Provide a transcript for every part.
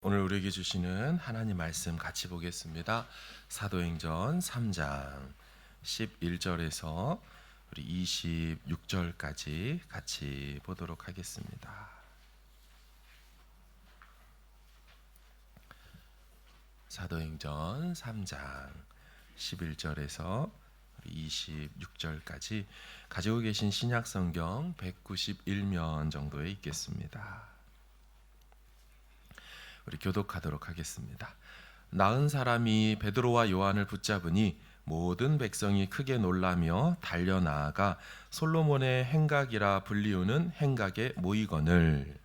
오늘 우리에게 주시는 하나님 말씀 같이 보겠습니다. 사도행전 3장 11절에서 우리 26절까지 같이 보도록 하겠습니다. 사도행전 3장 11절에서 26절까지 가지고 계신 신약성경 191면 정도에 있겠습니다. 우리 교독하도록 하겠습니다. 나은 사람이 베드로와 요한을 붙잡으니 모든 백성이 크게 놀라며 달려나아가 솔로몬의 행각이라 불리우는 행각에 모이거늘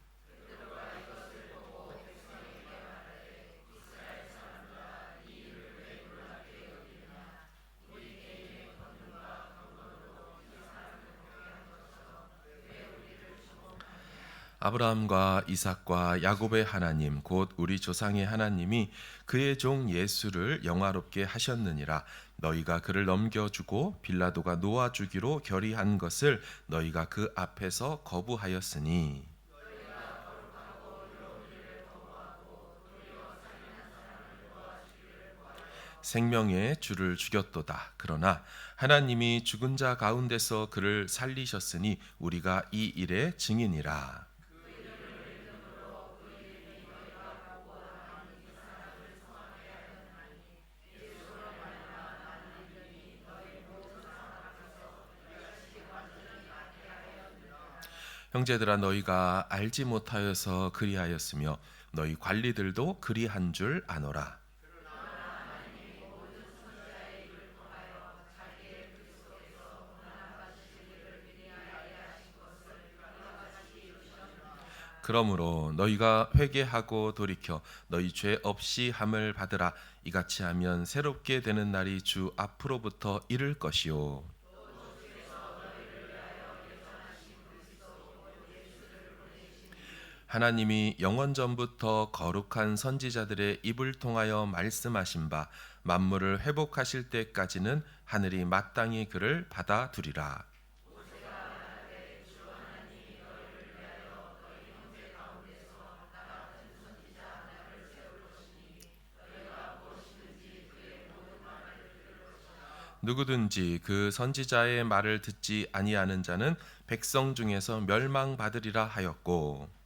아브라함과 이삭과 야곱의 하나님 곧 우리 조상의 하나님이 그의 종 예수를 영화롭게 하셨느니라. 너희가 그를 넘겨주고 빌라도가 놓아주기로 결의한 것을 너희가 그 앞에서 거부하였으니 생명의 주를 죽였도다. 그러나 하나님이 죽은 자 가운데서 그를 살리셨으니 우리가 이 일의 증인이라. 형제들아 너희가 알지 못하여서 그리하였으며 너희 관리들도 그리한 줄 아노라. 그러므로 너희가 회개하고 돌이켜 너희 죄 없이 함을 받으라. 이같이 하면 새롭게 되는 날이 주 앞으로부터 이를 것이요 하나님이 영원 전부터 거룩한 선지자들의 입을 통하여 말씀하신 바 만물을 회복하실 때까지는 하늘이 마땅히 그를 받아두리라. 누구든지 그 선지자의 말을 듣지 아니하는 자는 백성 중에서 멸망받으리라 하였고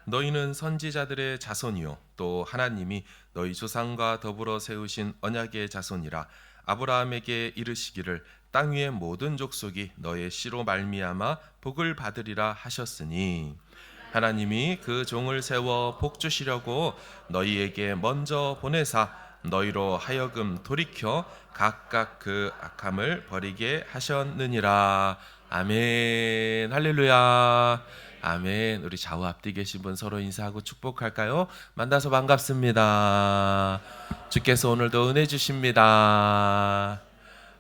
너희는 선지자들의 자손이요 또 하나님이 너희 조상과 더불어 세우신 언약의 자손이라. 아브라함에게 이르시기를 땅 위의 모든 족속이 너의 씨로 말미암아 복을 받으리라 하셨으니 하나님이 그 종을 세워 복 주시려고 너희에게 먼저 보내사 너희로 하여금 돌이켜 각각 그 악함을 버리게 하셨느니라. 아멘. 할렐루야. 아멘. 우리 좌우 앞뒤 계신 분 서로 인사하고 축복할까요? 만나서 반갑습니다. 주께서 오늘도 은혜 주십니다.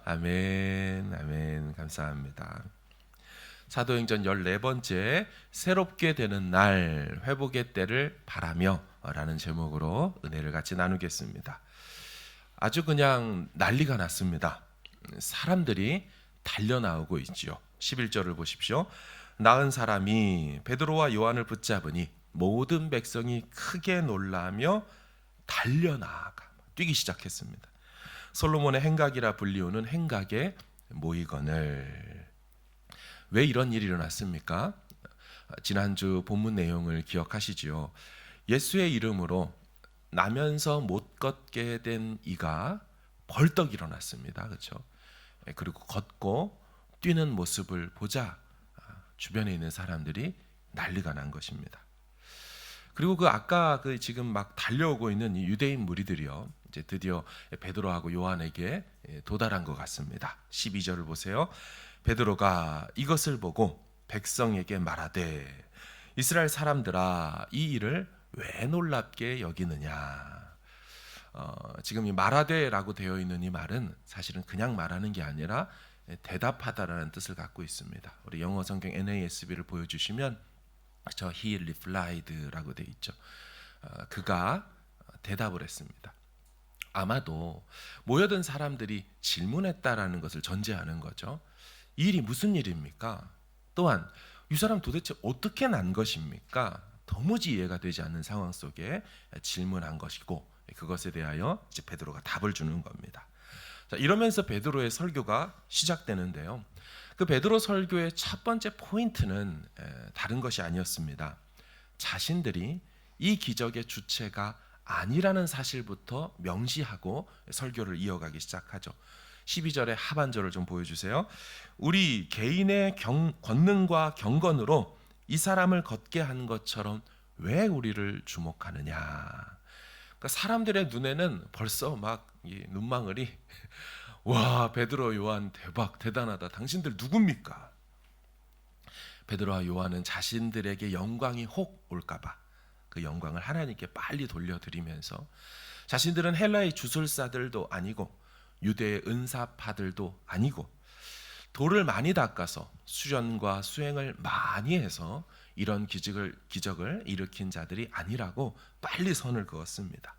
아멘. 아멘. 감사합니다. 사도행전 14번째 새롭게 되는 날 회복의 때를 바라며 라는 제목으로 은혜를 같이 나누겠습니다. 아주 그냥 난리가 났습니다. 사람들이 달려나오고 있죠. 11절을 보십시오. 나은 사람이 베드로와 요한을 붙잡으니 모든 백성이 크게 놀라며 달려나아가 뛰기 시작했습니다. 솔로몬의 행각이라 불리우는 행각에 모이거늘. 왜 이런 일이 일어났습니까? 지난주 본문 내용을 기억하시지요. 예수의 이름으로 나면서 못 걷게 된 이가 벌떡 일어났습니다. 그렇죠? 그리고 걷고 뛰는 모습을 보자 주변에 있는 사람들이 난리가 난 것입니다. 그리고 아까 지금 막 달려오고 있는 이 유대인 무리들이요. 이제 드디어 베드로하고 요한에게 도달한 것 같습니다. 12절을 보세요. 베드로가 이것을 보고 백성에게 말하되 이스라엘 사람들아 이 일을 왜 놀랍게 여기느냐. 지금 이 말하되라고 되어 있는 이 말은 사실은 그냥 말하는 게 아니라 대답하다라는 뜻을 갖고 있습니다. 우리 영어 성경 NASB를 보여주시면 He replied라고 되어 있죠. 그가 대답을 했습니다. 아마도 모여든 사람들이 질문했다라는 것을 전제하는 거죠. 이 일이 무슨 일입니까? 또한 이 사람 도대체 어떻게 난 것입니까? 도무지 이해가 되지 않는 상황 속에 질문한 것이고, 그것에 대하여 이제 베드로가 답을 주는 겁니다. 자, 이러면서 베드로의 설교가 시작되는데요. 그 베드로 설교의 첫 번째 포인트는 다른 것이 아니었습니다. 자신들이 이 기적의 주체가 아니라는 사실부터 명시하고 설교를 이어가기 시작하죠. 12절의 하반절을 좀 보여주세요. 우리 개인의 권능과 경건으로 이 사람을 걷게 한 것처럼 왜 우리를 주목하느냐. 그러니까 사람들의 눈에는 벌써 막 이 눈망울이 와, 베드로 요한 대박 대단하다. 당신들 누굽니까? 베드로와 요한은 자신들에게 영광이 혹 올까봐 그 영광을 하나님께 빨리 돌려드리면서, 자신들은 헬라의 주술사들도 아니고 유대의 은사파들도 아니고 돌을 많이 닦아서 수련과 수행을 많이 해서 이런 기적을 일으킨 자들이 아니라고 빨리 선을 그었습니다.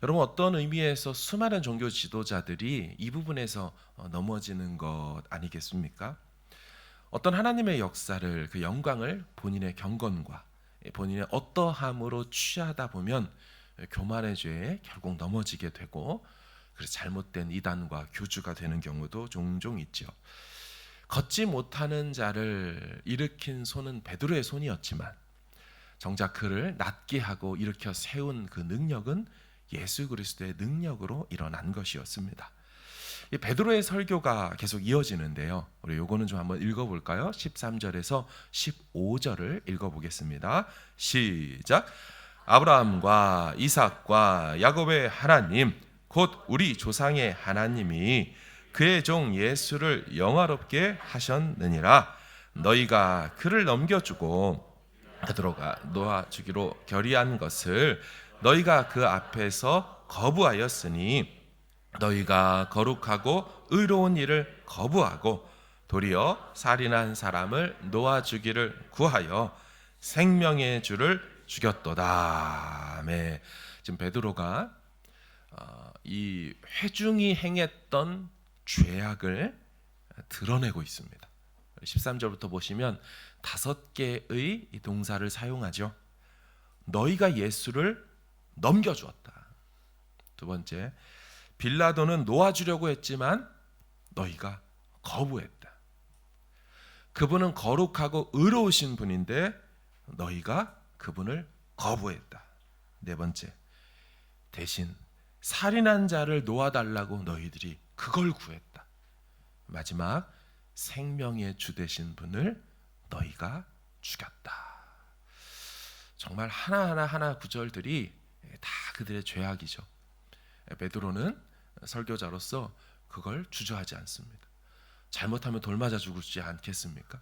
여러분, 어떤 의미에서 수많은 종교 지도자들이 이 부분에서 넘어지는 것 아니겠습니까? 어떤 하나님의 역사를, 그 영광을 본인의 경건과 본인의 어떠함으로 취하다 보면 교만의 죄에 결국 넘어지게 되고, 그래서 잘못된 이단과 교주가 되는 경우도 종종 있죠. 걷지 못하는 자를 일으킨 손은 베드로의 손이었지만 정작 그를 낫게 하고 일으켜 세운 그 능력은 예수 그리스도의 능력으로 일어난 것이었습니다. 이 베드로의 설교가 계속 이어지는데요. 우리 요거는 좀 한번 읽어볼까요? 13절에서 15절을 읽어보겠습니다. 시작. 아브라함과 이삭과 야곱의 하나님 곧 우리 조상의 하나님이 그의 종 예수를 영화롭게 하셨느니라. 너희가 그를 넘겨주고 베드로가 놓아주기로 결의한 것을 너희가 그 앞에서 거부하였으니, 너희가 거룩하고 의로운 일을 거부하고 도리어 살인한 사람을 놓아주기를 구하여 생명의 주를 죽였도다. 네. 지금 베드로가 이 회중이 행했던 죄악을 드러내고 있습니다. 13절부터 보시면 5개의 동사를 사용하죠. 너희가 예수를 넘겨주었다. 두 번째, 빌라도는 놓아주려고 했지만 너희가 거부했다. 그분은 거룩하고 의로우신 분인데 너희가 그분을 거부했다. 네 번째, 대신 살인한 자를 놓아달라고 너희들이 그걸 구했다. 마지막, 생명의 주 되신 분을 너희가 죽였다. 정말 하나하나 구절들이 다 그들의 죄악이죠. 베드로는 설교자로서 그걸 주저하지 않습니다. 잘못하면 돌 맞아 죽지 않겠습니까?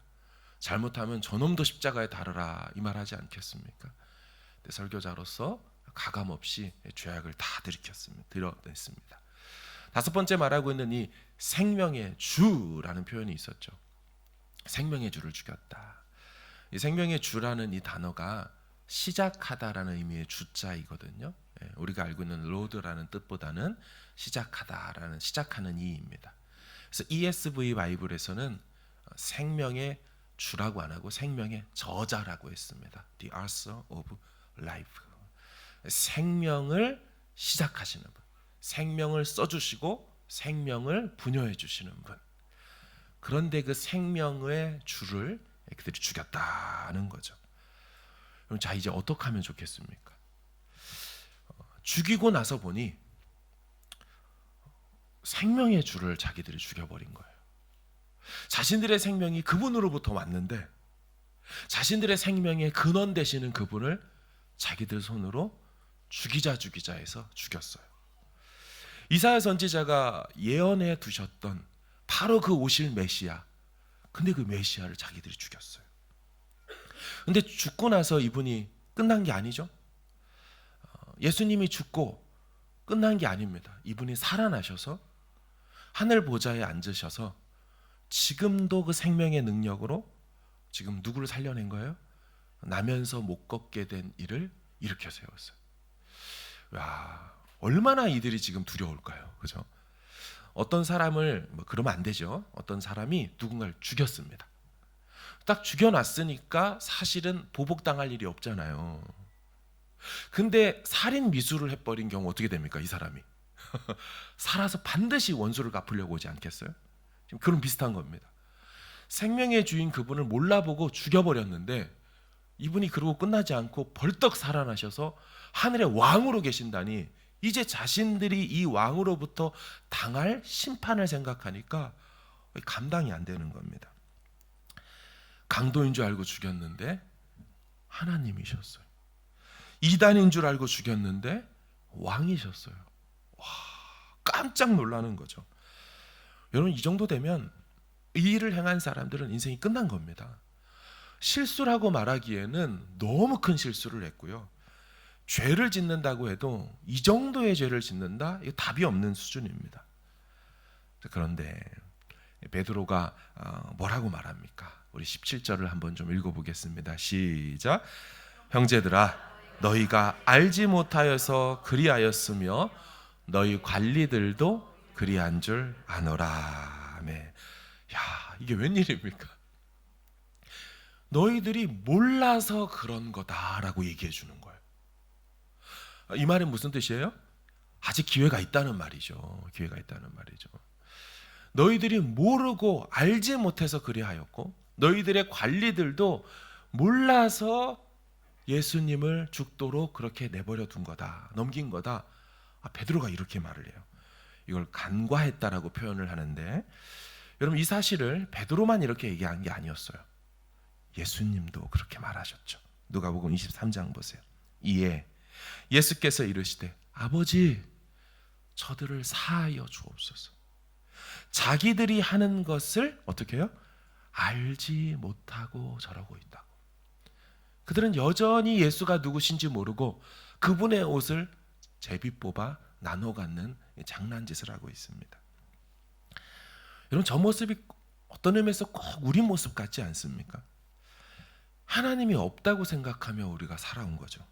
잘못하면 저놈도 십자가에 달아라 이 말하지 않겠습니까? 근데 설교자로서 가감없이 죄악을 다 드러냈습니다. 5번째 말하고 있는 이 생명의 주라는 표현이 있었죠. 생명의 주를 죽였다. 이 생명의 주라는 이 단어가 시작하다라는 의미의 주자이거든요. 우리가 알고 있는 로드라는 뜻보다는 시작하다라는, 시작하는 이입니다. 그래서 ESV 바이블에서는 생명의 주라고 안 하고 생명의 저자라고 했습니다. The author of life. 생명을 시작하시는 분, 생명을 써주시고 생명을 분여해 주시는 분. 그런데 그 생명의 주를 그들이 죽였다는 거죠. 그럼 자, 이제 어떻게 하면 좋겠습니까? 죽이고 나서 보니 생명의 주를 자기들이 죽여버린 거예요. 자신들의 생명이 그분으로부터 왔는데 자신들의 생명의 근원 되시는 그분을 자기들 손으로 죽이자 해서 죽였어요. 이사야 선지자가 예언해 두셨던 바로 그 오실 메시아, 근데 그 메시아를 자기들이 죽였어요. 근데 죽고 나서 이분이 끝난 게 아니죠. 예수님이 죽고 끝난 게 아닙니다. 이분이 살아나셔서 하늘 보좌에 앉으셔서 지금도 그 생명의 능력으로 지금 누구를 살려낸 거예요? 나면서 못 걷게 된 이를 일으켜 세웠어요. 와, 얼마나 이들이 지금 두려울까요? 그죠? 어떤 사람을 그러면 안 되죠. 어떤 사람이 누군가를 죽였습니다. 딱 죽여놨으니까 사실은 보복당할 일이 없잖아요. 근데 살인 미수를 해버린 경우 어떻게 됩니까? 이 사람이 살아서 반드시 원수를 갚으려고 오지 않겠어요? 지금 그런 비슷한 겁니다. 생명의 주인 그분을 몰라보고 죽여버렸는데 이분이 그러고 끝나지 않고 벌떡 살아나셔서 하늘의 왕으로 계신다니, 이제 자신들이 이 왕으로부터 당할 심판을 생각하니까 감당이 안 되는 겁니다. 강도인 줄 알고 죽였는데 하나님이셨어요. 이단인 줄 알고 죽였는데 왕이셨어요. 와, 깜짝 놀라는 거죠. 여러분, 이 정도 되면 이 일을 행한 사람들은 인생이 끝난 겁니다. 실수라고 말하기에는 너무 큰 실수를 했고요. 죄를 짓는다고 해도 이 정도의 죄를 짓는다? 이거 답이 없는 수준입니다. 그런데 베드로가 뭐라고 말합니까? 우리 17절을 한번 좀 읽어보겠습니다. 시작. 형제들아, 너희가 알지 못하여서 그리하였으며 너희 관리들도 그리한 줄 아노라. 아멘. 야, 이게 웬일입니까? 너희들이 몰라서 그런 거다라고 얘기해 주는 거예요. 이 말은 무슨 뜻이에요? 아직 기회가 있다는 말이죠. 기회가 있다는 말이죠. 너희들이 모르고 알지 못해서 그리하였고 너희들의 관리들도 몰라서 예수님을 죽도록 그렇게 내버려 둔 거다, 넘긴 거다. 베드로가 이렇게 말을 해요. 이걸 간과했다라고 표현을 하는데, 여러분, 이 사실을 베드로만 이렇게 얘기한 게 아니었어요. 예수님도 그렇게 말하셨죠. 누가복음 23장 보세요. 이에 예수께서 이르시되 아버지, 저들을 사하여 주옵소서. 자기들이 하는 것을 어떻게 해요? 알지 못하고 저러고 있다고. 그들은 여전히 예수가 누구신지 모르고 그분의 옷을 제비 뽑아 나눠 갖는 장난짓을 하고 있습니다. 여러분, 저 모습이 어떤 의미에서 꼭 우리 모습 같지 않습니까? 하나님이 없다고 생각하며 우리가 살아온 거죠.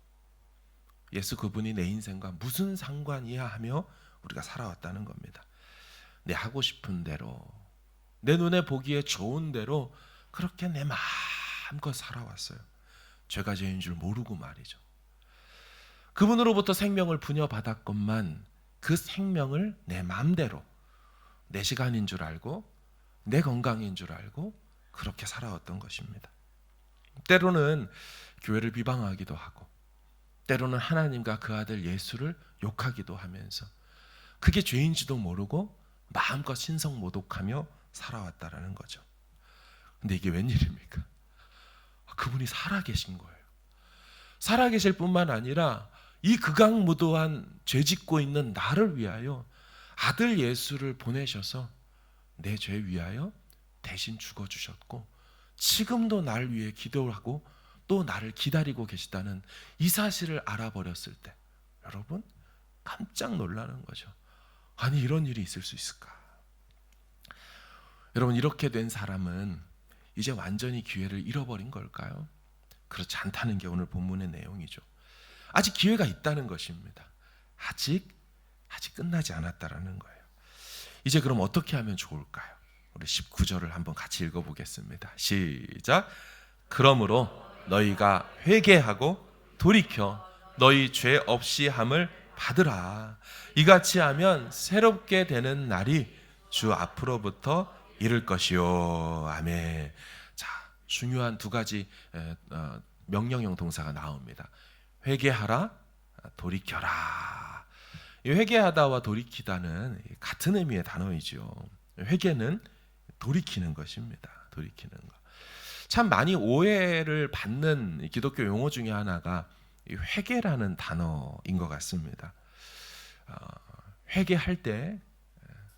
예수 그분이 내 인생과 무슨 상관이야 하며 우리가 살아왔다는 겁니다. 내 하고 싶은 대로, 내 눈에 보기에 좋은 대로 그렇게 내 마음껏 살아왔어요. 죄가 죄인 줄 모르고 말이죠. 그분으로부터 생명을 부여받았건만 그 생명을 내 마음대로, 내 시간인 줄 알고 내 건강인 줄 알고 그렇게 살아왔던 것입니다. 때로는 교회를 비방하기도 하고 때로는 하나님과 그 아들 예수를 욕하기도 하면서 그게 죄인지도 모르고 마음껏 신성모독하며 살아왔다라는 거죠. 근데 이게 웬일입니까? 그분이 살아계신 거예요. 살아계실 뿐만 아니라 이 극악무도한 죄짓고 있는 나를 위하여 아들 예수를 보내셔서 내 죄 위하여 대신 죽어주셨고 지금도 날 위해 기도하고 또 나를 기다리고 계시다는 이 사실을 알아버렸을 때 여러분, 깜짝 놀라는 거죠. 아니, 이런 일이 있을 수 있을까? 여러분, 이렇게 된 사람은 이제 완전히 기회를 잃어버린 걸까요? 그렇지 않다는 게 오늘 본문의 내용이죠. 아직 기회가 있다는 것입니다. 아직 끝나지 않았다라는 거예요. 이제 그럼 어떻게 하면 좋을까요? 우리 19절을 한번 같이 읽어보겠습니다. 시작. 그러므로 너희가 회개하고 돌이켜 너희 죄 없이 함을 받으라. 이같이 하면 새롭게 되는 날이 주 앞으로부터 이를 것이요. 아멘. 자, 중요한 두 가지 명령형 동사가 나옵니다. 회개하라, 돌이켜라. 이 회개하다와 돌이키다는 같은 의미의 단어이죠. 회개는 돌이키는 것입니다. 돌이키는 것. 참 많이 오해를 받는 기독교 용어 중에 하나가 이 회개라는 단어인 것 같습니다. 회개할 때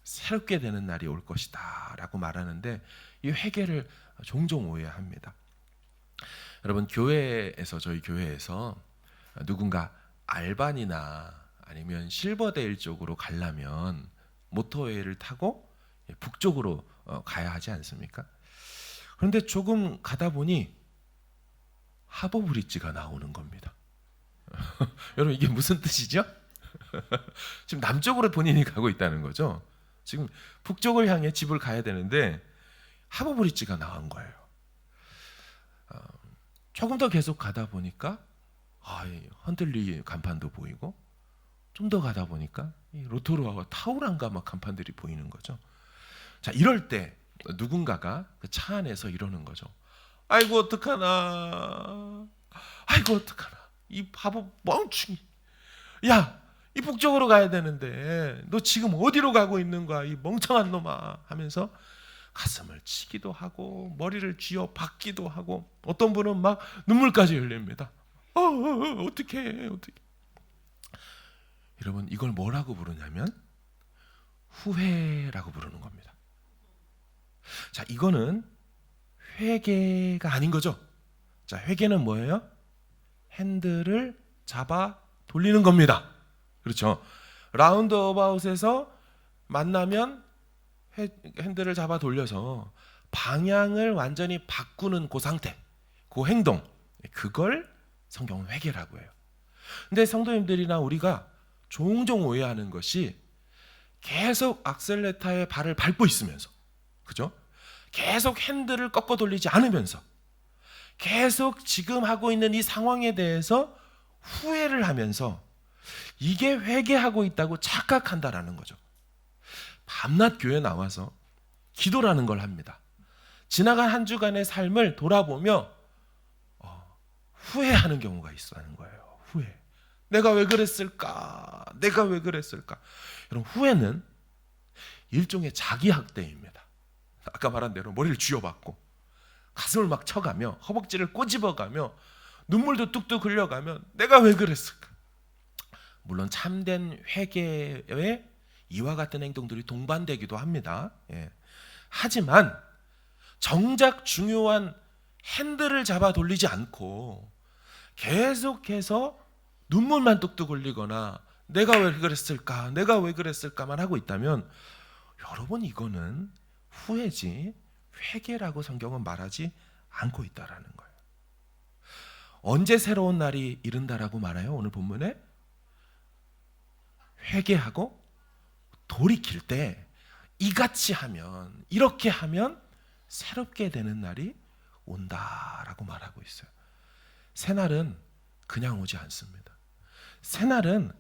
새롭게 되는 날이 올 것이다 라고 말하는데 이 회개를 종종 오해합니다. 여러분, 저희 교회에서 누군가 알반이나 아니면 실버데일 쪽으로 가려면 모터웨이를 타고 북쪽으로 가야 하지 않습니까? 그런데 조금 가다 보니 하버브릿지가 나오는 겁니다. 여러분, 이게 무슨 뜻이죠? 지금 남쪽으로 본인이 가고 있다는 거죠. 지금 북쪽을 향해 집을 가야 되는데 하버브릿지가 나온 거예요. 조금 더 계속 가다 보니까 헌들리 간판도 보이고, 좀 더 가다 보니까 이 로토루아와 타우란가 막 간판들이 보이는 거죠. 자, 이럴 때 누군가가 그 차 안에서 이러는 거죠. 아이고 어떡하나, 아이고 어떡하나, 이 바보 멍충이, 야, 이 북쪽으로 가야 되는데 너 지금 어디로 가고 있는 거야, 이 멍청한 놈아, 하면서 가슴을 치기도 하고 머리를 쥐어 박기도 하고, 어떤 분은 막 눈물까지 흘립니다. 어떡해. 여러분, 이걸 뭐라고 부르냐면 후회라고 부르는 겁니다. 자, 이거는 회개가 아닌 거죠. 자, 회개는 뭐예요? 핸들을 잡아 돌리는 겁니다. 그렇죠? 라운드어바웃에서 만나면 핸들을 잡아 돌려서 방향을 완전히 바꾸는 그 상태, 그 행동, 그걸 성경은 회개라고 해요. 근데 성도님들이나 우리가 종종 오해하는 것이 계속 악셀레타에 발을 밟고 있으면서, 그죠? 계속 핸들을 꺾어 돌리지 않으면서 계속 지금 하고 있는 이 상황에 대해서 후회를 하면서 이게 회개하고 있다고 착각한다라는 거죠. 밤낮 교회 나와서 기도라는 걸 합니다. 지나간 한 주간의 삶을 돌아보며 후회하는 경우가 있다는 거예요. 후회. 내가 왜 그랬을까? 여러분, 후회는 일종의 자기학대입니다. 아까 말한 대로 머리를 쥐어박고 가슴을 막 쳐가며 허벅지를 꼬집어가며 눈물도 뚝뚝 흘려가며 내가 왜 그랬을까? 물론 참된 회개에 이와 같은 행동들이 동반되기도 합니다. 하지만 정작 중요한 핸들을 잡아 돌리지 않고 계속해서 눈물만 뚝뚝 흘리거나 내가 왜 그랬을까만 하고 있다면, 여러분, 이거는 후회지 회개라고 성경은 말하지 않고 있다라는 거예요. 언제 새로운 날이 이른다라고 말해요? 오늘 본문에 회개하고 돌이킬 때 이같이 하면, 이렇게 하면 새롭게 되는 날이 온다라고 말하고 있어요. 새날은 그냥 오지 않습니다. 새날은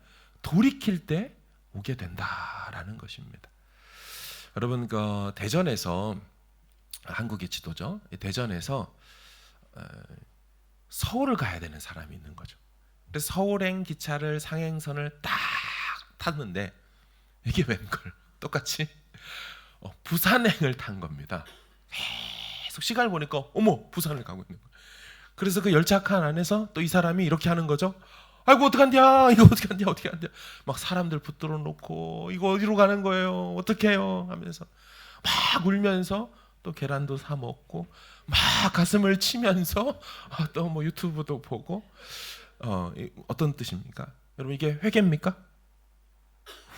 돌이킬 때 오게 된다라는 것입니다. 여러분, 그 대전에서, 한국의 지도죠, 대전에서 서울을 가야 되는 사람이 있는 거죠. 그래서 서울행 기차를, 상행선을 딱 탔는데 이게 웬걸 똑같이 부산행을 탄 겁니다. 계속 시간을 보니까 어머, 부산을 가고 있는 거예요. 그래서 그 열차 칸 안에서 또 이 사람이 이렇게 하는 거죠. 아이고 어떡한디야, 이거 어떡한디야. 막 사람들 붙들어 놓고 이거 어디로 가는 거예요, 어떡해요 하면서 막 울면서 또 계란도 사 먹고 막 가슴을 치면서 또 뭐 유튜브도 보고. 어떤 뜻입니까? 여러분, 이게 회개입니까?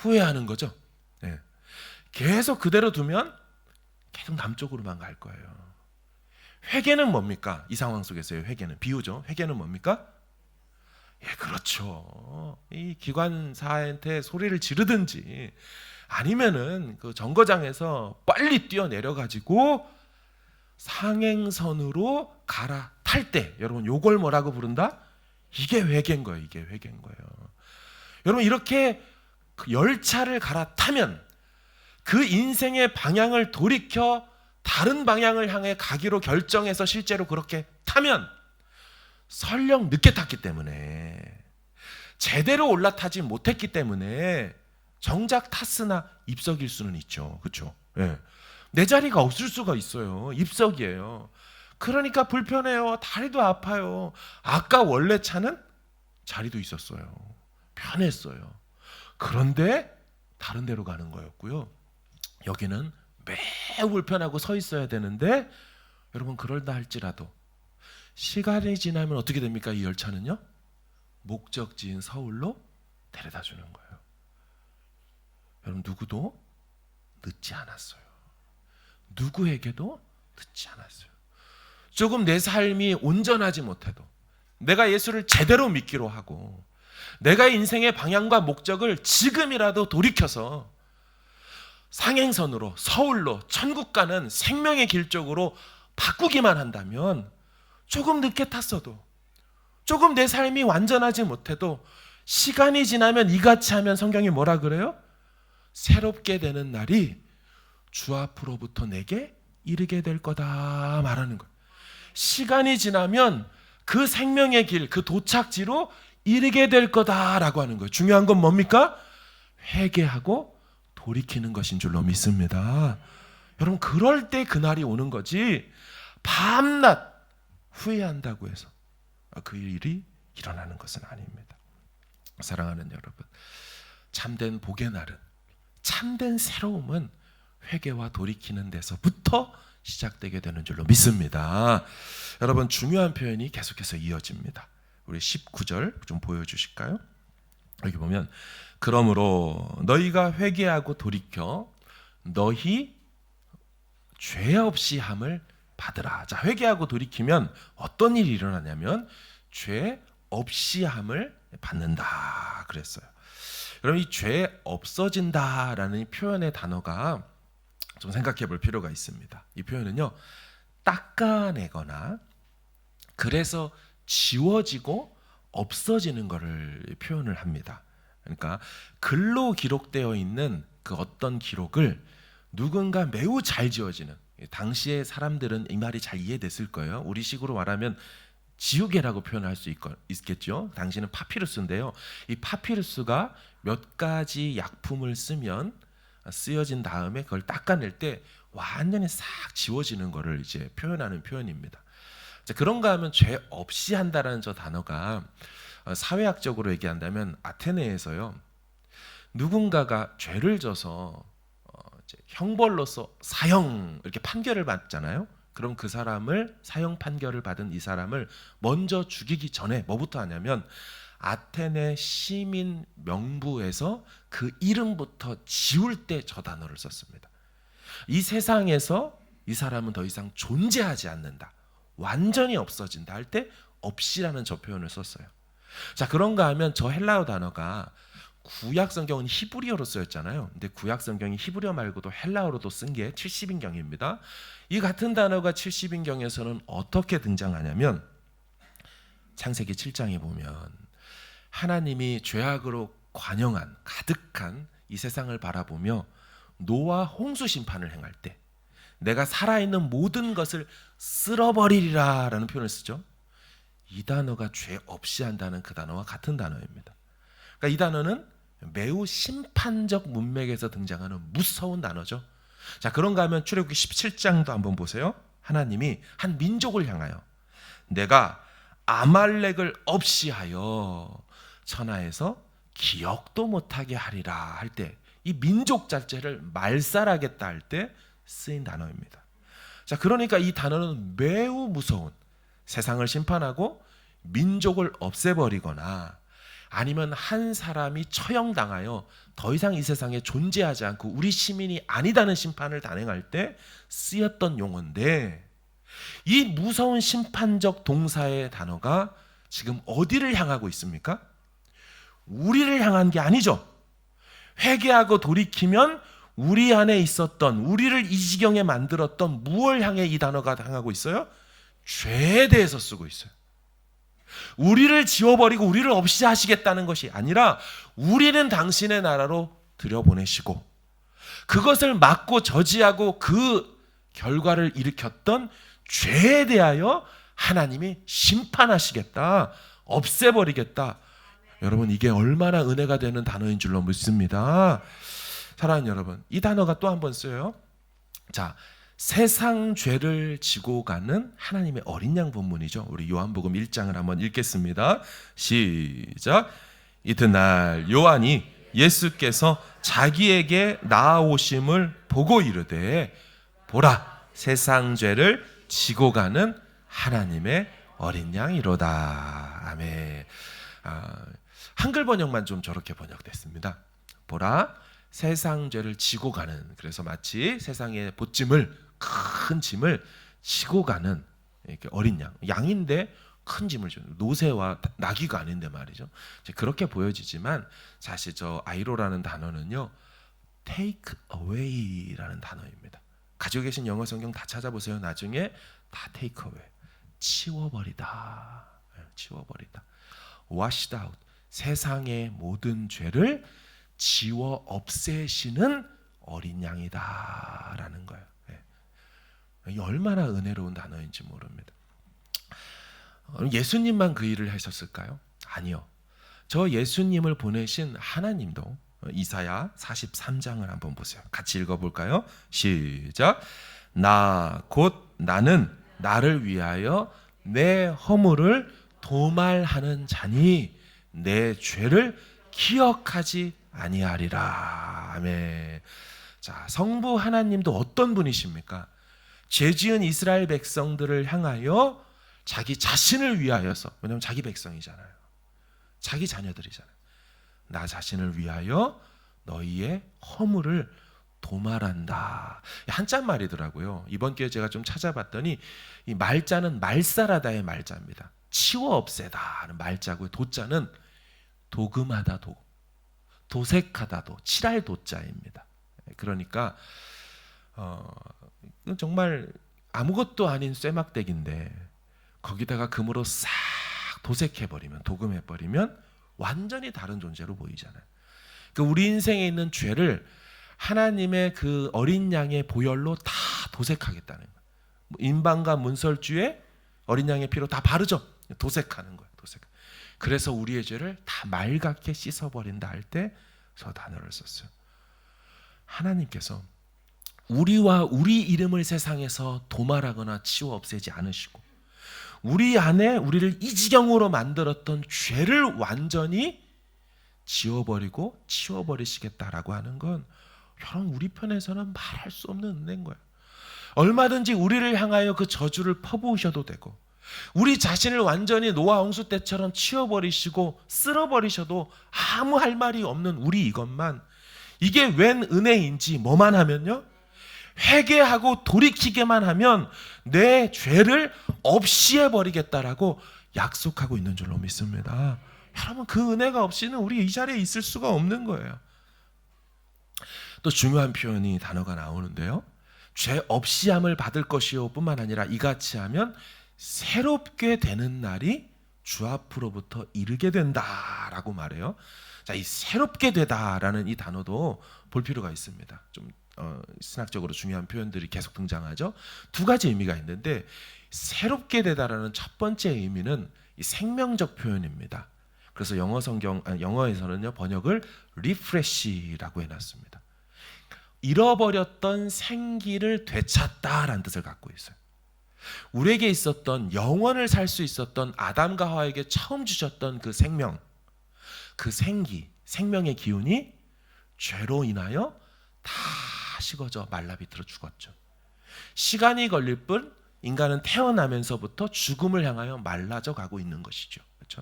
후회하는 거죠. 네. 계속 그대로 두면 계속 남쪽으로만 갈 거예요. 회개는 뭡니까? 이 상황 속에서의 회개는, 비유죠. 회개는 뭡니까? 그렇죠. 이 기관사한테 소리를 지르든지 아니면은 그 정거장에서 빨리 뛰어내려 가지고 상행선으로 갈아탈 때, 여러분, 요걸 뭐라고 부른다? 이게 회개인 거예요. 여러분, 이렇게 열차를 갈아타면 그 인생의 방향을 돌이켜 다른 방향을 향해 가기로 결정해서 실제로 그렇게 타면 설령 늦게 탔기 때문에, 제대로 올라타지 못했기 때문에 정작 탔으나 입석일 수는 있죠. 그렇죠? 내 자리가 없을 수가 있어요. 입석이에요. 그러니까 불편해요. 다리도 아파요. 아까 원래 차는 자리도 있었어요. 편했어요. 그런데 다른 데로 가는 거였고요. 여기는 매우 불편하고 서 있어야 되는데, 여러분, 그럴다 할지라도 시간이 지나면 어떻게 됩니까? 이 열차는요, 목적지인 서울로 데려다 주는 거예요. 여러분, 누구도 늦지 않았어요. 누구에게도 늦지 않았어요. 조금 내 삶이 온전하지 못해도, 내가 예수를 제대로 믿기로 하고 내가 인생의 방향과 목적을 지금이라도 돌이켜서 상행선으로, 서울로, 천국 가는 생명의 길 쪽으로 바꾸기만 한다면 조금 늦게 탔어도, 조금 내 삶이 완전하지 못해도 시간이 지나면 이같이 하면 성경이 뭐라 그래요? 새롭게 되는 날이 주 앞으로부터 내게 이르게 될 거다 말하는 거예요. 시간이 지나면 그 생명의 길, 그 도착지로 이르게 될 거다라고 하는 거예요. 중요한 건 뭡니까? 회개하고 돌이키는 것인 줄로 믿습니다. 여러분, 그럴 때 그날이 오는 거지, 밤낮 후회한다고 해서 그 일이 일어나는 것은 아닙니다. 사랑하는 여러분, 참된 복의 날은, 참된 새로움은 회개와 돌이키는 데서부터 시작되게 되는 줄로 믿습니다. 여러분, 중요한 표현이 계속해서 이어집니다. 우리 19절 좀 보여주실까요? 여기 보면, 그러므로 너희가 회개하고 돌이켜 너희 죄 없이 함을 받으라. 자, 회개하고 돌이키면 어떤 일이 일어나냐면 죄 없이 함을 받는다 그랬어요. 여러분, 이 죄 없어진다라는 표현의 단어가 좀 생각해 볼 필요가 있습니다. 이 표현은요, 닦아내거나 그래서 지워지고 없어지는 것을 표현을 합니다. 그러니까 글로 기록되어 있는 그 어떤 기록을 누군가 매우 잘 지워지는, 당시의 사람들은 이 말이 잘 이해됐을 거예요. 우리 식으로 말하면 지우개라고 표현할 수 있겠죠. 당시는 파피루스인데요, 이 파피루스가 몇 가지 약품을 쓰면 쓰여진 다음에 그걸 닦아낼 때 완전히 싹 지워지는 것을 이제 표현하는 표현입니다. 자, 그런가 하면 죄 없이 한다라는 저 단어가 사회학적으로 얘기한다면 아테네에서요, 누군가가 죄를 져서 형벌로서 사형 이렇게 판결을 받잖아요. 그럼 그 사람을, 사형 판결을 받은 이 사람을 먼저 죽이기 전에 뭐부터 하냐면 아테네 시민 명부에서 그 이름부터 지울 때 저 단어를 썼습니다. 이 세상에서 이 사람은 더 이상 존재하지 않는다, 완전히 없어진다 할 때 없이라는 저 표현을 썼어요. 자, 그런가 하면 저 헬라어 단어가 구약 성경은 히브리어로 쓰였잖아요. 근데 구약 성경이 히브리어 말고도 헬라어로도 쓴 게 70인경입니다. 이 같은 단어가 70인경에서는 어떻게 등장하냐면 창세기 7장에 보면 하나님이 죄악으로 관영한, 가득한 이 세상을 바라보며 노아 홍수 심판을 행할 때 내가 살아있는 모든 것을 쓸어버리리라 라는 표현을 쓰죠. 이 단어가 죄 없이 한다는 그 단어와 같은 단어입니다. 그러니까 이 단어는 매우 심판적 문맥에서 등장하는 무서운 단어죠. 자, 그런가 하면 출애굽기 17장도 한번 보세요. 하나님이 한 민족을 향하여 내가 아말렉을 없이 하여 천하에서 기억도 못하게 하리라 할 때 이 민족 자체를 말살하겠다 할 때 쓰인 단어입니다. 자, 그러니까 이 단어는 매우 무서운, 세상을 심판하고 민족을 없애버리거나 아니면 한 사람이 처형당하여 더 이상 이 세상에 존재하지 않고 우리 시민이 아니다는 심판을 단행할 때 쓰였던 용어인데, 이 무서운 심판적 동사의 단어가 지금 어디를 향하고 있습니까? 우리를 향한 게 아니죠. 회개하고 돌이키면 우리 안에 있었던, 우리를 이 지경에 만들었던 무엇을 향해 이 단어가 향하고 있어요? 죄에 대해서 쓰고 있어요. 우리를 지워버리고 우리를 없이 하시겠다는 것이 아니라 우리는 당신의 나라로 들여보내시고 그것을 막고 저지하고 그 결과를 일으켰던 죄에 대하여 하나님이 심판하시겠다, 없애버리겠다. 여러분, 이게 얼마나 은혜가 되는 단어인 줄로 믿습니다. 사랑하는 여러분, 이 단어가 또 한 번 쓰여요. 자, 세상 죄를 지고 가는 하나님의 어린 양 본문이죠. 우리 요한복음 1장을 한번 읽겠습니다. 시작. 이튿날 요한이 예수께서 자기에게 나아오심을 보고 이르되 보라, 세상 죄를 지고 가는 하나님의 어린 양이로다. 아멘. 한글 번역만 좀 저렇게 번역됐습니다. 보라, 세상 죄를 지고 가는, 그래서 마치 세상의 보찜을, 큰 짐을 지고 가는 이렇게 어린 양, 양인데 큰 짐을 지는, 노새와 나귀가 아닌데 말이죠. 그렇게 보여지지만 사실 저 아이로라는 단어는요, take away라는 단어입니다. 가지고 계신 영어 성경 다 찾아보세요. 나중에 다 take away, 치워버리다. 치워버리다. washed out. 세상의 모든 죄를 지워 없애시는 어린 양이다라는 거예요. 이게 얼마나 은혜로운 단어인지 모릅니다. 예수님만 그 일을 하셨을까요? 아니요. 저 예수님을 보내신 하나님도 이사야 43장을 한번 보세요. 같이 읽어볼까요? 시작. 나 곧 나는 나를 위하여 내 허물을 도말하는 자니 내 죄를 기억하지 아니하리라. 아멘. 자, 성부 하나님도 어떤 분이십니까? 죄 지은 이스라엘 백성들을 향하여 자기 자신을 위하여서, 왜냐하면 자기 백성이잖아요. 자기 자녀들이잖아요. 나 자신을 위하여 너희의 허물을 도말한다. 한자 말이더라고요. 이번 기회에 제가 좀 찾아봤더니 이 말자는 말살하다의 말자입니다. 치워 없애다 하는 말자고요. 도자는 도금하다 도, 도색하다 도, 칠할 도자입니다. 그러니까 정말 아무것도 아닌 쇠막대기인데 거기다가 금으로 싹 도색해버리면, 도금해버리면 완전히 다른 존재로 보이잖아요. 그러니까 우리 인생에 있는 죄를 하나님의 그 어린 양의 보혈로 다 도색하겠다는 거예요. 인방과 문설주에 어린 양의 피로 다 바르죠. 도색하는 거예요. 도색. 그래서 우리의 죄를 다 맑게 씻어버린다 할 때 저 단어를 썼어요. 하나님께서 우리와 우리 이름을 세상에서 도말하거나 치워 없애지 않으시고 우리 안에 우리를 이 지경으로 만들었던 죄를 완전히 지워버리고 치워버리시겠다라고 하는 건 여러분 우리 편에서는 말할 수 없는 은혜인 거예요. 얼마든지 우리를 향하여 그 저주를 퍼부으셔도 되고 우리 자신을 완전히 노아 홍수 때처럼 치워버리시고 쓸어버리셔도 아무 할 말이 없는 우리 이것만, 이게 웬 은혜인지 뭐만 하면요, 회개하고 돌이키게만 하면 내 죄를 없이 해버리겠다라고 약속하고 있는 줄로 믿습니다. 여러분 그 은혜가 없이는 우리 이 자리에 있을 수가 없는 거예요. 또 중요한 표현이 단어가 나오는데요, 죄 없이 함을 받을 것이요 뿐만 아니라 이같이 하면 새롭게 되는 날이 주 앞으로부터 이르게 된다라고 말해요. 자, 이 새롭게 되다라는 이 단어도 볼 필요가 있습니다. 좀 신학적으로 중요한 표현들이 계속 등장하죠. 두 가지 의미가 있는데 새롭게 되다라는 첫 번째 의미는 이 생명적 표현입니다. 그래서 영어에서는요 번역을 refresh라고 해놨습니다. 잃어버렸던 생기를 되찾다라는 뜻을 갖고 있어요. 우리에게 있었던 영원을 살 수 있었던 아담과 하와에게 처음 주셨던 그 생명, 그 생기, 생명의 기운이 죄로 인하여 다 식어져 말라비틀어 죽었죠. 시간이 걸릴 뿐 인간은 태어나면서부터 죽음을 향하여 말라져 가고 있는 것이죠. 그렇죠?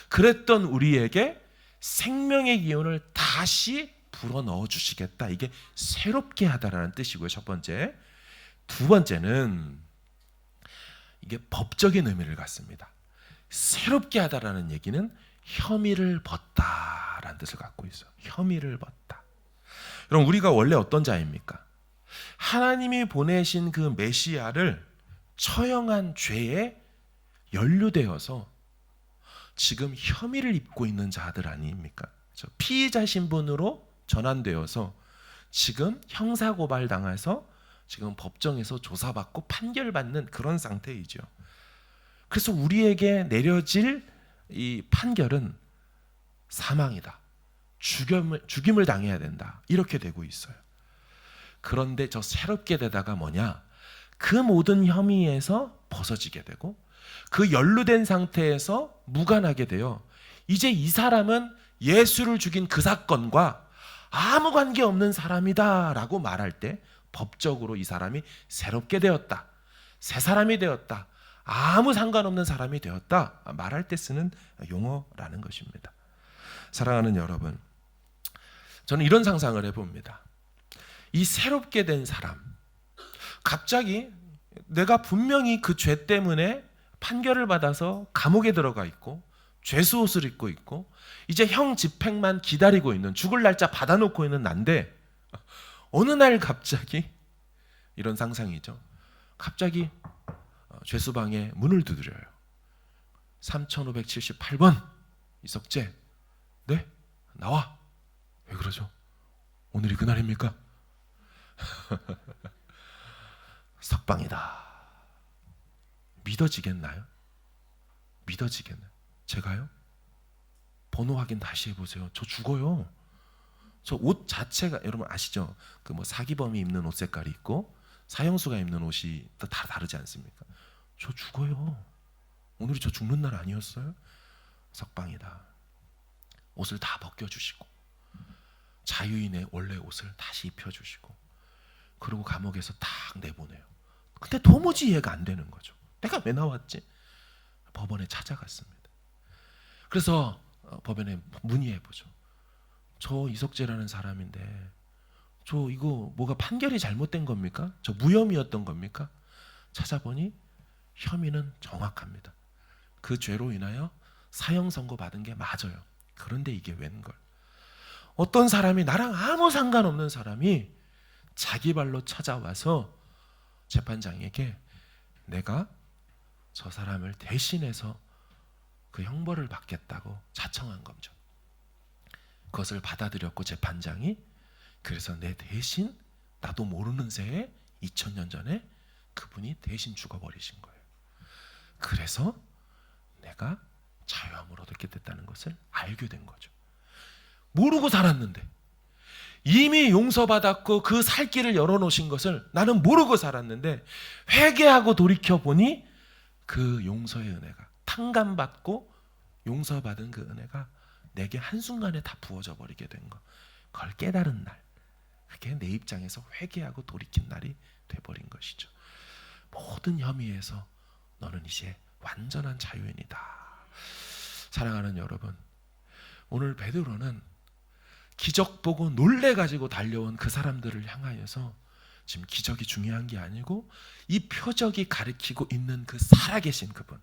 그랬던 우리에게 생명의 기운을 다시 불어넣어 주시겠다. 이게 새롭게 하다라는 뜻이고요. 첫 번째. 두 번째는 이게 법적인 의미를 갖습니다. 새롭게 하다라는 얘기는 혐의를 벗다라는 뜻을 갖고 있어요. 혐의를 벗다. 그럼 우리가 원래 어떤 자입니까? 하나님이 보내신 그 메시아를 처형한 죄에 연루되어서 지금 혐의를 입고 있는 자들 아닙니까? 피의자 신분으로 전환되어서 지금 형사고발 당해서 지금 법정에서 조사받고 판결받는 그런 상태이죠. 그래서 우리에게 내려질 이 판결은 사망이다. 죽임을 당해야 된다. 이렇게 되고 있어요. 그런데 저 새롭게 되다가 뭐냐? 그 모든 혐의에서 벗어지게 되고 그 연루된 상태에서 무관하게 되어 이제 이 사람은 예수를 죽인 그 사건과 아무 관계없는 사람이다라고 말할 때 법적으로 이 사람이 새롭게 되었다, 새 사람이 되었다, 아무 상관없는 사람이 되었다 말할 때 쓰는 용어라는 것입니다. 사랑하는 여러분, 저는 이런 상상을 해봅니다. 이 새롭게 된 사람, 갑자기 내가 분명히 그 죄 때문에 판결을 받아서 감옥에 들어가 있고 죄수옷을 입고 있고 이제 형 집행만 기다리고 있는, 죽을 날짜 받아놓고 있는 난데 어느 날 갑자기, 이런 상상이죠, 갑자기 죄수방에 문을 두드려요. 3578번 이석재, 네? 나와. 왜 그러죠? 오늘이 그날입니까? 석방이다. 믿어지겠나요? 믿어지겠나요? 제가요? 번호 확인 다시 해보세요. 저 죽어요. 저 옷 자체가 여러분 아시죠? 그 뭐 사기범이 입는 옷 색깔이 있고 사형수가 입는 옷이 다 다르지 않습니까? 저 죽어요. 오늘이 저 죽는 날 아니었어요? 석방이다. 옷을 다 벗겨주시고 자유인의 원래 옷을 다시 입혀주시고 그리고 감옥에서 딱 내보내요. 근데 도무지 이해가 안 되는 거죠. 내가 왜 나왔지? 법원에 찾아갔습니다. 그래서 법원에 문의해보죠. 저 이석재라는 사람인데 저 이거 뭐가 판결이 잘못된 겁니까? 저 무혐의였던 겁니까? 찾아보니 혐의는 정확합니다. 그 죄로 인하여 사형 선고 받은 게 맞아요. 그런데 이게 웬걸? 어떤 사람이 나랑 아무 상관없는 사람이 자기 발로 찾아와서 재판장에게 내가 저 사람을 대신해서 그 형벌을 받겠다고 자청한 거죠. 그것을 받아들였고 재판장이 그래서 내 대신 나도 모르는 새에 2000년 전에 그분이 대신 죽어버리신 거예요. 그래서 내가 자유함을 얻게 됐다는 것을 알게 된 거죠. 모르고 살았는데 이미 용서받았고 그 살 길을 열어놓으신 것을 나는 모르고 살았는데 회개하고 돌이켜보니 그 용서의 은혜가 탕감받고 용서받은 그 은혜가 내게 한순간에 다 부어져 버리게 된 거. 그걸 깨달은 날. 그게 내 입장에서 회개하고 돌이킨 날이 돼버린 것이죠. 모든 혐의에서 너는 이제 완전한 자유인이다. 사랑하는 여러분, 오늘 베드로는 기적 보고 놀래가지고 달려온 그 사람들을 향하여서 지금 기적이 중요한 게 아니고 이 표적이 가리키고 있는 그 살아계신 그분,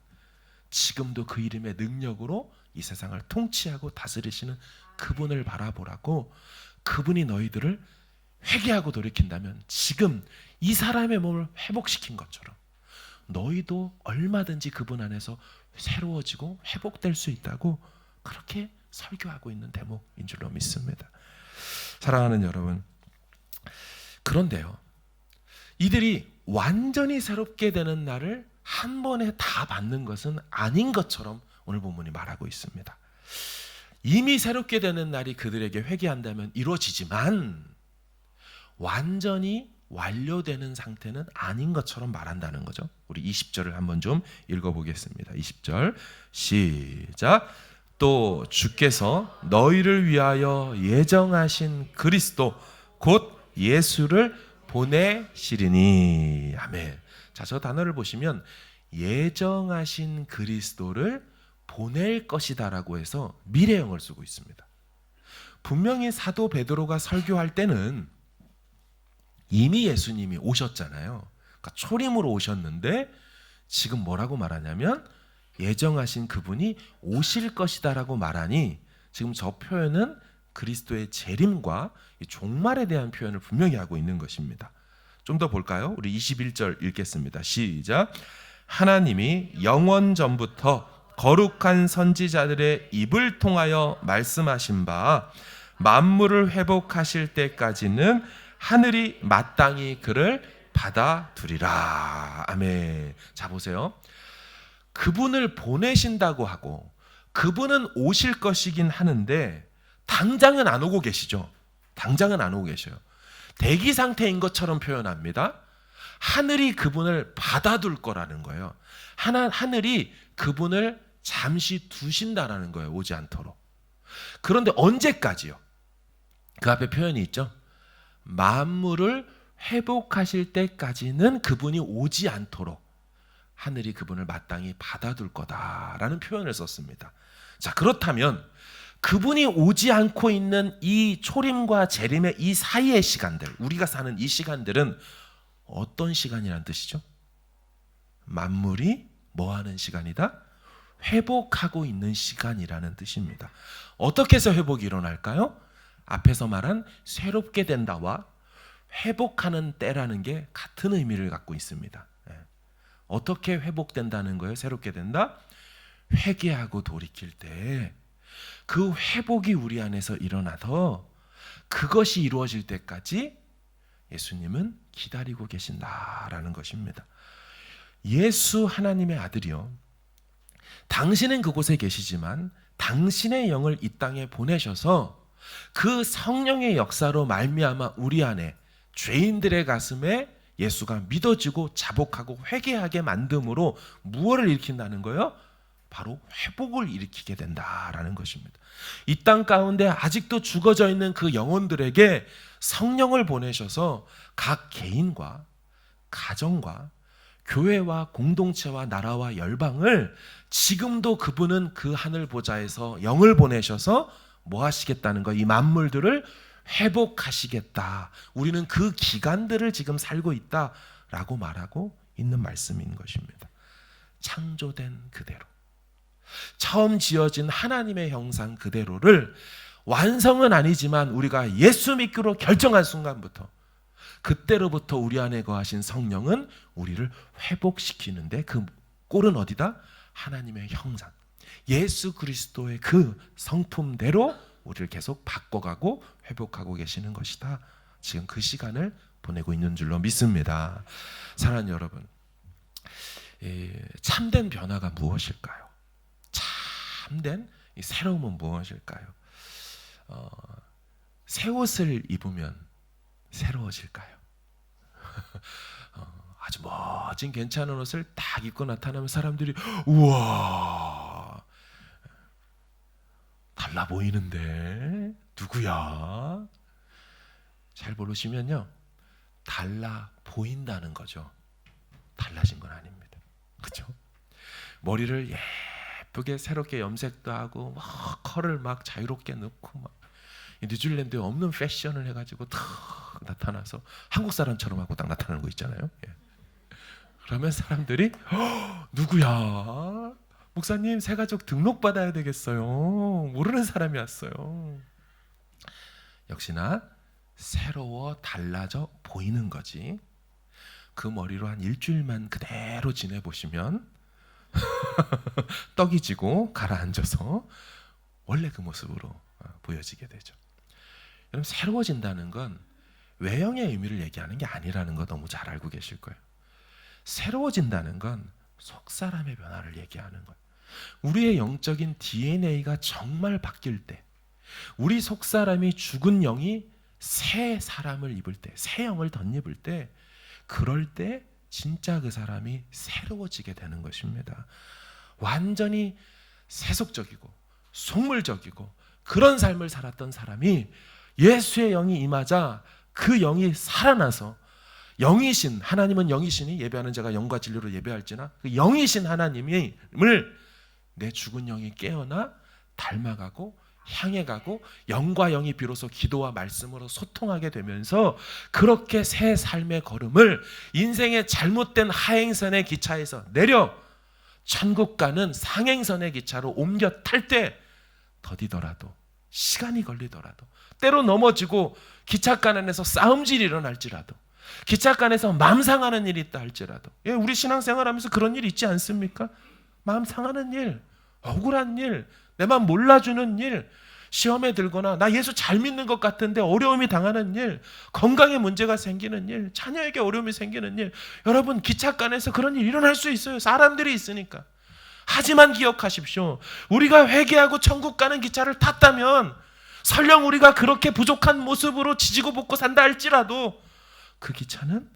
지금도 그 이름의 능력으로 이 세상을 통치하고 다스리시는 그분을 바라보라고, 그분이 너희들을 회개하고 돌이킨다면 지금 이 사람의 몸을 회복시킨 것처럼 너희도 얼마든지 그분 안에서 새로워지고 회복될 수 있다고 그렇게 설교하고 있는 대목인 줄로 믿습니다. 사랑하는 여러분, 그런데요, 이들이 완전히 새롭게 되는 날을 한 번에 다 받는 것은 아닌 것처럼 오늘 본문이 말하고 있습니다. 이미 새롭게 되는 날이 그들에게 회개한다면 이루어지지만 완전히 완료되는 상태는 아닌 것처럼 말한다는 거죠. 우리 20절을 한번 좀 읽어보겠습니다. 20절 시작. 또 주께서 너희를 위하여 예정하신 그리스도 곧 예수를 보내시리니. 아멘. 자, 저 단어를 보시면 예정하신 그리스도를 보낼 것이다라고 해서 미래형을 쓰고 있습니다. 분명히 사도 베드로가 설교할 때는 이미 예수님이 오셨잖아요. 그러니까 초림으로 오셨는데 지금 뭐라고 말하냐면 예정하신 그분이 오실 것이다라고 말하니 지금 저 표현은 그리스도의 재림과 종말에 대한 표현을 분명히 하고 있는 것입니다. 좀 더 볼까요? 우리 21절 읽겠습니다. 시작. 하나님이 영원 전부터 거룩한 선지자들의 입을 통하여 말씀하신 바 만물을 회복하실 때까지는 하늘이 마땅히 그를 받아두리라. 아멘. 자, 보세요. 그분을 보내신다고 하고 그분은 오실 것이긴 하는데 당장은 안 오고 계시죠. 당장은 안 오고 계셔요. 대기 상태인 것처럼 표현합니다. 하늘이 그분을 받아둘 거라는 거예요. 하늘이 그분을 잠시 두신다라는 거예요. 오지 않도록. 그런데 언제까지요? 그 앞에 표현이 있죠. 만물을 회복하실 때까지는 그분이 오지 않도록 하늘이 그분을 마땅히 받아둘 거다라는 표현을 썼습니다. 자, 그렇다면 그분이 오지 않고 있는 이 초림과 재림의 이 사이의 시간들, 우리가 사는 이 시간들은 어떤 시간이라는 뜻이죠? 만물이 뭐하는 시간이다? 회복하고 있는 시간이라는 뜻입니다. 어떻게 해서 회복이 일어날까요? 앞에서 말한 새롭게 된다와 회복하는 때라는 게 같은 의미를 갖고 있습니다. 어떻게 회복된다는 거예요? 새롭게 된다? 회개하고 돌이킬 때 그 회복이 우리 안에서 일어나서 그것이 이루어질 때까지 예수님은 기다리고 계신다라는 것입니다. 예수 하나님의 아들이요, 당신은 그곳에 계시지만 당신의 영을 이 땅에 보내셔서 그 성령의 역사로 말미암아 우리 안에 죄인들의 가슴에 예수가 믿어지고 자복하고 회개하게 만듦으로 무엇을 일으킨다는 거예요? 바로 회복을 일으키게 된다라는 것입니다. 이 땅 가운데 아직도 죽어져 있는 그 영혼들에게 성령을 보내셔서 각 개인과 가정과 교회와 공동체와 나라와 열방을 지금도 그분은 그 하늘 보좌에서 영을 보내셔서 뭐 하시겠다는 거, 이 만물들을 회복하시겠다. 우리는 그 기간들을 지금 살고 있다라고 말하고 있는 말씀인 것입니다. 창조된 그대로, 처음 지어진 하나님의 형상 그대로를 완성은 아니지만 우리가 예수 믿기로 결정한 순간부터, 그때로부터 우리 안에 거하신 성령은 우리를 회복시키는데 그 꼴은 어디다? 하나님의 형상, 예수 그리스도의 그 성품대로 우리를 계속 바꿔가고 회복하고 계시는 것이다. 지금 그 시간을 보내고 있는 줄로 믿습니다. 사랑하는 여러분, 참된 변화가 무엇일까요? 참된 이 새로움은 무엇일까요? 새 옷을 입으면 새로워질까요? 아주 멋진 괜찮은 옷을 딱 입고 나타나면 사람들이 우와, 달라 보이는데 누구야? 잘 모르시면요, 달라 보인다는 거죠. 달라진 건 아닙니다. 그렇죠? 머리를 예쁘게 새롭게 염색도 하고 막 컬을 막 자유롭게 넣고 막 뉴질랜드에 없는 패션을 해가지고 탁 나타나서 한국 사람처럼 하고 딱 나타나는 거 있잖아요. 예. 그러면 사람들이 누구야? 목사님 새가족 등록 받아야 되겠어요. 모르는 사람이 왔어요. 역시나 새로워 달라져 보이는 거지. 그 머리로 한 일주일만 그대로 지내보시면 떡이 지고 가라앉아서 원래 그 모습으로 보여지게 되죠. 여러분, 새로워진다는 건 외형의 의미를 얘기하는 게 아니라는 거 너무 잘 알고 계실 거예요. 새로워진다는 건 속사람의 변화를 얘기하는 거예요. 우리의 영적인 DNA가 정말 바뀔 때, 우리 속사람이 죽은 영이 새 사람을 입을 때, 새 영을 덧입을 때, 그럴 때 진짜 그 사람이 새로워지게 되는 것입니다. 완전히 세속적이고 속물적이고 그런 삶을 살았던 사람이 예수의 영이 임하자 그 영이 살아나서, 영이신 하나님은 영이시니 예배하는 자가 영과 진리로 예배할지나, 그 영이신 하나님을 내 죽은 영이 깨어나 닮아가고 향해가고 영과 영이 비로소 기도와 말씀으로 소통하게 되면서 그렇게 새 삶의 걸음을 인생의 잘못된 하행선의 기차에서 내려 천국 가는 상행선의 기차로 옮겨 탈 때 더디더라도, 시간이 걸리더라도, 때로 넘어지고 기찻간 안에서 싸움질이 일어날지라도, 기찻간에서 마음 상하는 일이 있다 할지라도, 우리 신앙생활하면서 그런 일 있지 않습니까? 마음 상하는 일, 억울한 일, 내 맘 몰라주는 일, 시험에 들거나 나 예수 잘 믿는 것 같은데 어려움이 당하는 일, 건강에 문제가 생기는 일, 자녀에게 어려움이 생기는 일, 여러분 기찻간에서 그런 일 일어날 수 있어요. 사람들이 있으니까. 하지만 기억하십시오. 우리가 회개하고 천국 가는 기차를 탔다면 설령 우리가 그렇게 부족한 모습으로 지지고 볶고 산다 할지라도 그 기차는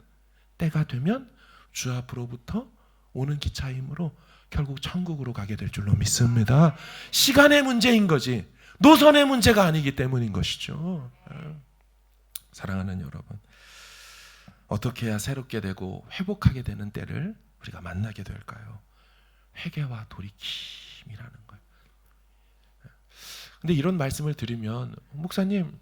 때가 되면 주 앞으로부터 오는 기차이므로 결국 천국으로 가게 될 줄로 믿습니다. 시간의 문제인 거지 노선의 문제가 아니기 때문인 것이죠. 사랑하는 여러분, 어떻게 해야 새롭게 되고 회복하게 되는 때를 우리가 만나게 될까요? 회개와 돌이킴이라는 거예요. 근데 이런 말씀을 드리면, 목사님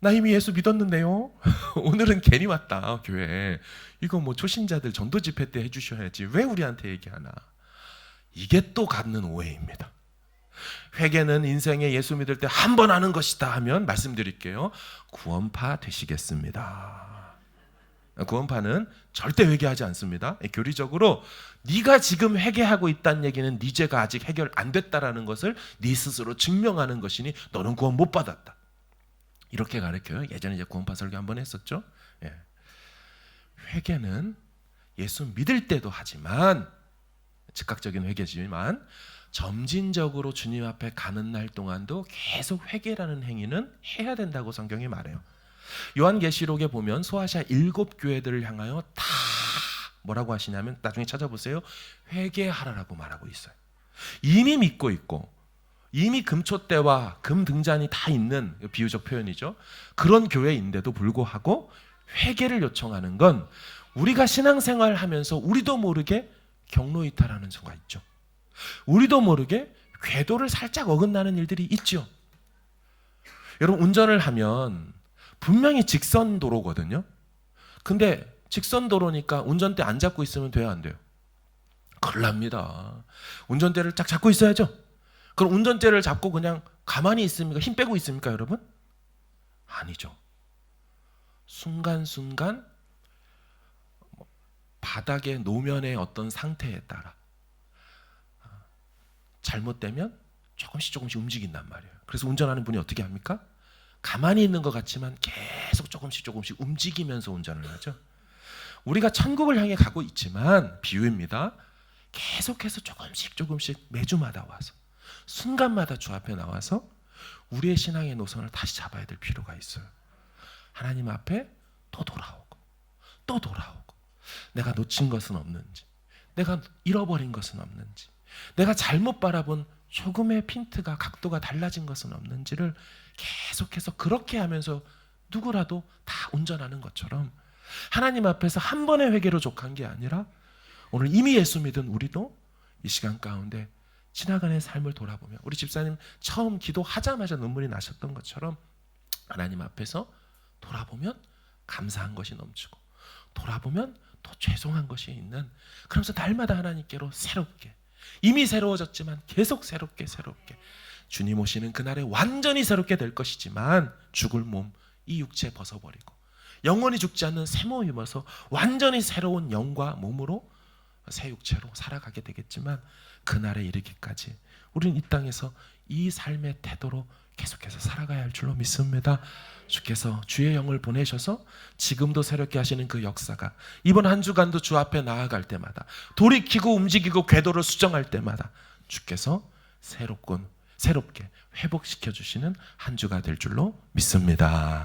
나 이미 예수 믿었는데요. 오늘은 괜히 왔다 교회에. 이거 뭐 초신자들 전도 집회 때 해주셔야지 왜 우리한테 얘기하나. 이게 또 갖는 오해입니다. 회개는 인생에 예수 믿을 때 한 번 하는 것이다 하면 말씀드릴게요. 구원파 되시겠습니다. 구원파는 절대 회개하지 않습니다. 교리적으로 네가 지금 회개하고 있다는 얘기는 네 죄가 아직 해결 안 됐다라는 것을 네 스스로 증명하는 것이니 너는 구원 못 받았다. 이렇게 가르쳐요. 예전에 이제 구원파 설교 한번 했었죠. 예. 회개는 예수 믿을 때도 하지만 즉각적인 회개지만 점진적으로 주님 앞에 가는 날 동안도 계속 회개라는 행위는 해야 된다고 성경이 말해요. 요한계시록에 보면 소아시아 7교회들을 향하여 다 뭐라고 하시냐면 나중에 찾아보세요. 회개하라라고 말하고 있어요. 이미 믿고 있고 이미 금촛대와 금등잔이 다 있는 비유적 표현이죠. 그런 교회인데도 불구하고 회개를 요청하는 건 우리가 신앙생활을 하면서 우리도 모르게 경로이탈하는 수가 있죠. 우리도 모르게 궤도를 살짝 어긋나는 일들이 있죠. 여러분 운전을 하면 분명히 직선 도로거든요. 근데 직선 도로니까 운전대 안 잡고 있으면 돼요, 안 돼요? 큰일 납니다. 운전대를 딱 잡고 있어야죠. 그럼 운전대를 잡고 그냥 가만히 있습니까? 힘 빼고 있습니까, 여러분? 아니죠. 순간순간 바닥의 노면의 어떤 상태에 따라 잘못되면 조금씩 움직인단 말이에요. 그래서 운전하는 분이 어떻게 합니까? 가만히 있는 것 같지만 계속 조금씩 움직이면서 운전을 하죠. 우리가 천국을 향해 가고 있지만 비유입니다. 계속해서 조금씩 매주마다 와서 순간마다 주 앞에 나와서 우리의 신앙의 노선을 다시 잡아야 될 필요가 있어요. 하나님 앞에 또 돌아오고 내가 놓친 것은 없는지, 내가 잃어버린 것은 없는지, 내가 잘못 바라본 조금의 핀트가 각도가 달라진 것은 없는지를 계속해서 그렇게 하면서 누구라도 다 운전하는 것처럼 하나님 앞에서 한 번의 회개로 족한 게 아니라 오늘 이미 예수 믿은 우리도 이 시간 가운데 지나가는 삶을 돌아보며 우리 집사님 처음 기도하자마자 눈물이 나셨던 것처럼 하나님 앞에서 돌아보면 감사한 것이 넘치고 돌아보면 또 죄송한 것이 있는, 그러면서 날마다 하나님께로 새롭게, 이미 새로워졌지만 계속 새롭게 주님 오시는 그날에 완전히 새롭게 될 것이지만 죽을 몸, 이 육체 벗어버리고 영원히 죽지 않는 새 몸 입어서 완전히 새로운 영과 몸으로 새 육체로 살아가게 되겠지만 그날에 이르기까지 우리는 이 땅에서 이 삶의 태도로 계속해서 살아가야 할 줄로 믿습니다. 주께서 주의 영을 보내셔서 지금도 새롭게 하시는 그 역사가 이번 한 주간도 주 앞에 나아갈 때마다 돌이키고 움직이고 궤도를 수정할 때마다 주께서 새롭게 회복시켜 주시는 한 주가 될 줄로 믿습니다.